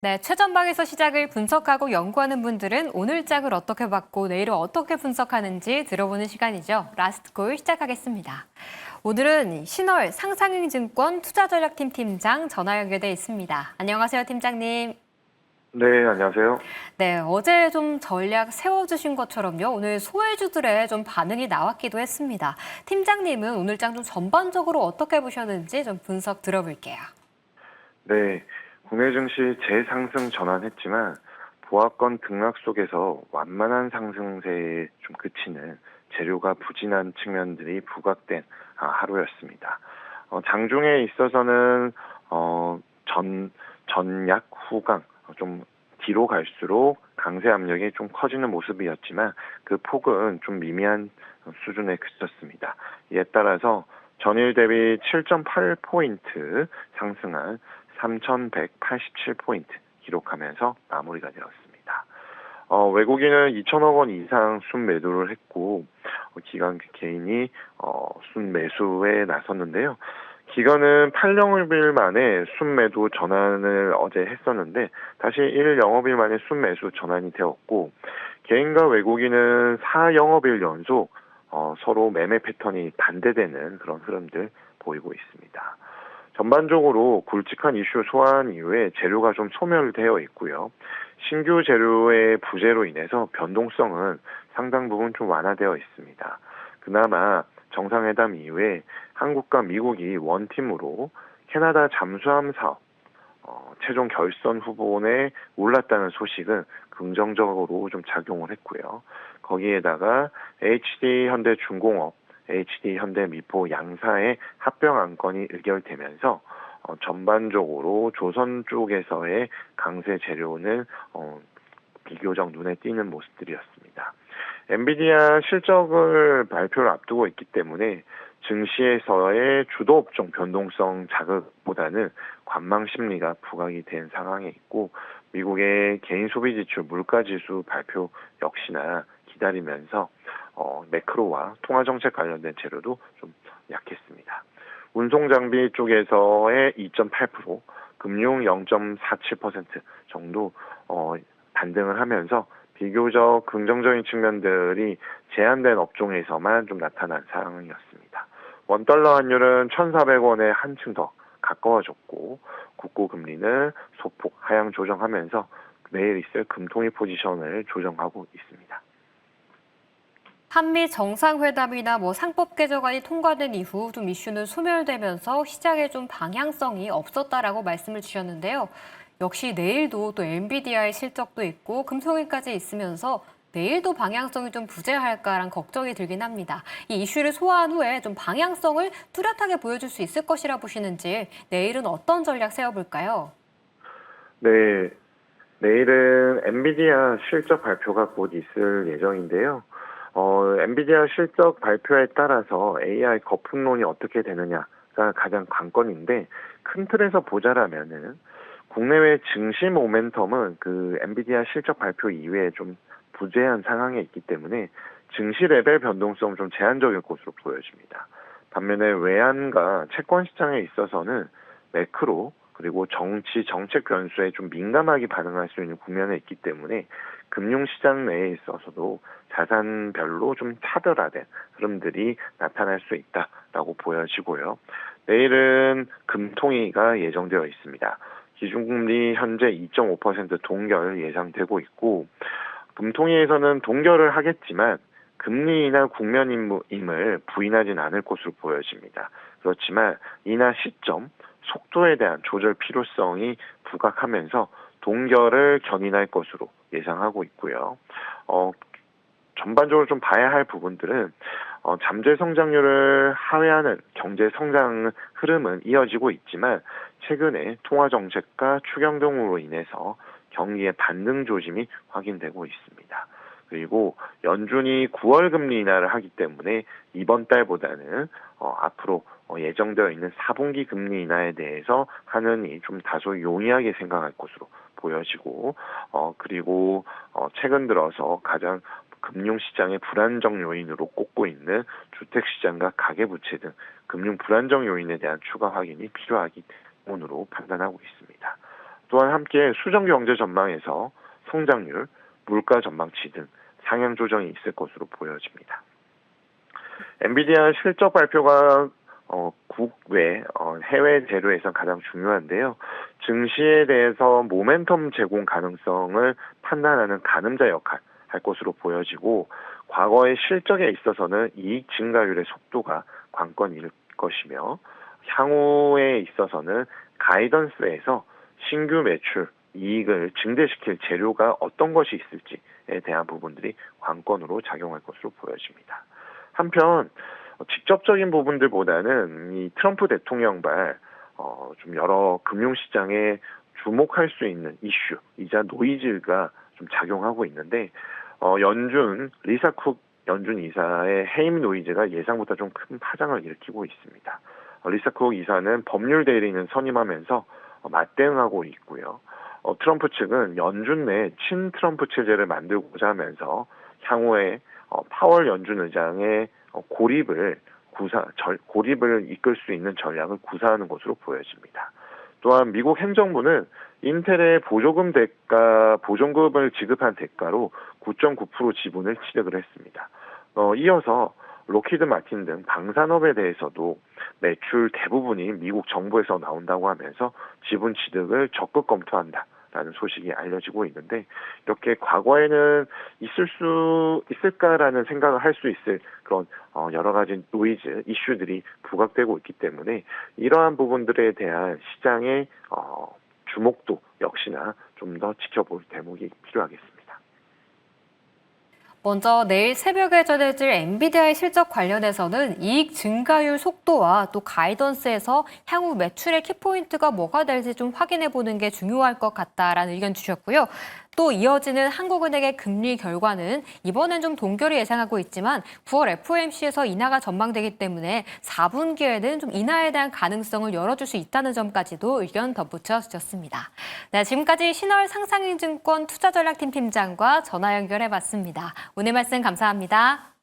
네, 최전방에서 시작을 분석하고 연구하는 분들은 오늘 장을 어떻게 봤고 내일을 어떻게 분석하는지 들어보는 시간이죠. 라스트콜 시작하겠습니다. 오늘은 신월 상상행증권 투자전략팀 팀장 전화 연결돼 있습니다. 안녕하세요, 팀장님. 네, 안녕하세요. 네, 어제 좀 전략 세워주신 것처럼요. 오늘 소외주들의 좀 반응이 나왔기도 했습니다. 팀장님은 오늘 장 좀 전반적으로 어떻게 보셨는지 좀 분석 들어볼게요. 네, 국내 증시 재상승 전환했지만 보합권 등락 속에서 완만한 상승세에 좀 그치는 재료가 부진한 측면들이 부각된 하루였습니다. 장중에 있어서는 전약 후강 좀 뒤로 갈수록 강세 압력이 좀 커지는 모습이었지만 그 폭은 좀 미미한 수준에 그쳤습니다. 이에 따라서 전일 대비 7.8포인트 상승한 3,187포인트 기록하면서 마무리가 되었습니다. 외국인은 2천억 원 이상 순매도를 했고 기관 개인이 순매수에 나섰는데요. 기관은 8영업일 만에 순매도 전환을 어제 했었는데 다시 1영업일 만에 순매수 전환이 되었고 개인과 외국인은 4영업일 연속 서로 매매 패턴이 반대되는 그런 흐름들 보이고 있습니다. 전반적으로 굵직한 이슈 소환 이후에 재료가 좀 소멸되어 있고요. 신규 재료의 부재로 인해서 변동성은 상당 부분 좀 완화되어 있습니다. 그나마 정상회담 이후에 한국과 미국이 원팀으로 캐나다 잠수함 사업 최종 결선 후보에 올랐다는 소식은 긍정적으로 좀 작용을 했고요. 거기에다가 HD 현대중공업, HD 현대미포 양사의 합병 안건이 의결되면서 전반적으로 조선 쪽에서의 강세 재료는 비교적 눈에 띄는 모습들이었습니다. 엔비디아 실적을 발표를 앞두고 있기 때문에 증시에서의 주도 업종 변동성 자극보다는 관망 심리가 부각이 된 상황에 있고 미국의 개인 소비 지출 물가 지수 발표 역시나 기다리면서 매크로와 통화 정책 관련된 재료도 좀 약했습니다. 운송 장비 쪽에서의 2.8%, 금융 0.47% 정도 반등을 하면서 비교적 긍정적인 측면들이 제한된 업종에서만 좀 나타난 상황이었습니다. 원달러 환율은 1,400원에 한층 더 가까워졌고 국고 금리는 소폭 하향 조정하면서 내일 있을 금통위 포지션을 조정하고 있습니다. 한미 정상회담이나 상법 개정안이 통과된 이후 좀 이슈는 소멸되면서 시장에 좀 방향성이 없었다라고 말씀을 주셨는데요. 역시 내일도 또 엔비디아의 실적도 있고 금통위까지 있으면서 내일도 방향성이 좀 부재할까란 걱정이 들긴 합니다. 이 이슈를 소화한 후에 좀 방향성을 뚜렷하게 보여줄 수 있을 것이라 보시는지 내일은 어떤 전략 세워볼까요? 네, 내일은 엔비디아 실적 발표가 곧 있을 예정인데요. 엔비디아 실적 발표에 따라서 AI 거품론이 어떻게 되느냐가 가장 관건인데 큰 틀에서 보자라면은 국내외 증시 모멘텀은 그 엔비디아 실적 발표 이후에 좀 부재한 상황에 있기 때문에 증시 레벨 변동성 좀 제한적일 것으로 보여집니다. 반면에 외환과 채권 시장에 있어서는 매크로 그리고 정치 정책 변수에 좀 민감하게 반응할 수 있는 국면에 있기 때문에 금융시장 내에 있어서도 자산별로 좀 차별화된 흐름들이 나타날 수 있다라고 보여지고요. 내일은 금통위가 예정되어 있습니다. 기준금리 현재 2.5% 동결 예상되고 있고 금통위에서는 동결을 하겠지만 금리 인하 국면임을 부인하진 않을 것으로 보여집니다. 그렇지만 인하 시점, 속도에 대한 조절 필요성이 부각하면서 동결을 견인할 것으로 예상하고 있고요. 전반적으로 좀 봐야 할 부분들은 잠재 성장률을 하회하는 경제 성장 흐름은 이어지고 있지만 최근에 통화 정책과 추경 등으로 인해서 경기의 반등 조짐이 확인되고 있습니다. 그리고 연준이 9월 금리 인하를 하기 때문에 이번 달보다는 앞으로 예정되어 있는 4분기 금리 인하에 대해서 하느니 좀 다소 용이하게 생각할 것으로 보여지고 그리고 최근 들어서 가장 금융시장의 불안정 요인으로 꼽고 있는 주택시장과 가계부채 등 금융 불안정 요인에 대한 추가 확인이 필요하기 때문으로 판단하고 있습니다. 또한 함께 수정 경제 전망에서 성장률, 물가 전망치 등 상향 조정이 있을 것으로 보여집니다. 엔비디아 실적 발표가 국외 해외 재료에서 가장 중요한데요. 증시에 대해서 모멘텀 제공 가능성을 판단하는 가늠자 역할 할 것으로 보여지고 과거의 실적에 있어서는 이익 증가율의 속도가 관건일 것이며 향후에 있어서는 가이던스에서 신규 매출, 이익을 증대시킬 재료가 어떤 것이 있을지에 대한 부분들이 관건으로 작용할 것으로 보여집니다. 한편 직접적인 부분들보다는 이 트럼프 대통령발 좀 여러 금융시장에 주목할 수 있는 이슈이자 노이즈가 좀 작용하고 있는데 연준 리사 쿡 연준 이사의 해임 노이즈가 예상보다 좀 큰 파장을 일으키고 있습니다. 리사 쿡 이사는 법률 대리인을 선임하면서 맞대응하고 있고요. 트럼프 측은 연준 내 친트럼프 체제를 만들고자 하면서 향후에 파월 연준 의장의 고립을 이끌 수 있는 전략을 구사하는 것으로 보여집니다. 또한 미국 행정부는 인텔의 보존금을 지급한 대가로 9.9% 지분을 취득을 했습니다. 이어서 록히드 마틴 등 방산업에 대해서도 매출 대부분이 미국 정부에서 나온다고 하면서 지분 취득을 적극 검토한다라는 소식이 알려지고 있는데 이렇게 과거에는 있을까라는 생각을 할 수 있을 그런 여러 가지 노이즈, 이슈들이 부각되고 있기 때문에 이러한 부분들에 대한 시장의 주목도 역시나 좀 더 지켜볼 대목이 필요하겠습니다. 먼저 내일 새벽에 전해질 엔비디아의 실적 관련해서는 이익 증가율 속도와 또 가이던스에서 향후 매출의 키포인트가 뭐가 될지 좀 확인해 보는 게 중요할 것 같다라는 의견 주셨고요. 또 이어지는 한국은행의 금리 결과는 이번엔 좀 동결이 예상하고 있지만 9월 FOMC에서 인하가 전망되기 때문에 4분기에는 좀 인하에 대한 가능성을 열어줄 수 있다는 점까지도 의견 덧붙여 주셨습니다. 네, 지금까지 신월 상상인증권 투자전략팀 팀장과 전화 연결해봤습니다. 오늘 말씀 감사합니다.